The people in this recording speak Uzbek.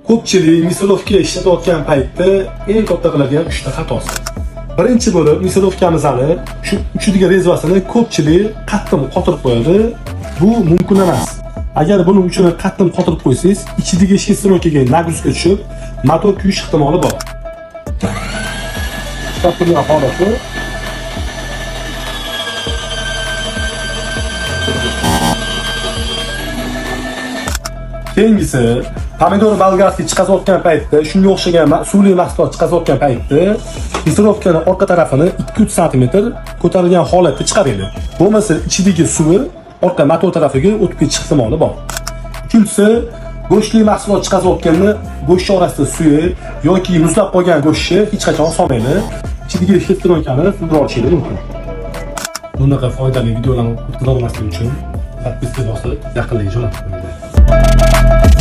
Ko'pchilik misolovka ishlatayotgan paytda eng katta qiladigan 3 ta xatosi. Birinchi bo'lib, misolovkamizni shu uchidagi rezvasini ko'pchilik qattiq qotirib qo'yadi. Bu mumkin emas. Agar buni uchini qattiq qotirib qo'ysangiz, ichidagi shestrokaga nagruzka tushib, motor kuyish ehtimoli bor. Shtatning holati keyingisi, pomidor bolgarskiy chiqazayotgan paytda, shunga o'xshagan suvli mahsulot chiqazayotgan paytda misolovkani orqa tarafini 2-3 sm ko'tarilgan holatda chiqaradi. Bo'lmasa ichidagi suvi orqa motor tarafiga o'tib ketish ehtimoli bor. Ikkinchisi, go'shtli mahsulot chiqazayotganda go'sht orasida suvi yoki muzlab qolgan go'shtni hech qachon solmaydi. Ichidagi shestronkani sindirib olishingiz mumkin. Bunaqa foydali videolarni ko'rib olmaslik uchun podpiska bosib, yaqinlarga jo'natib qo'ying.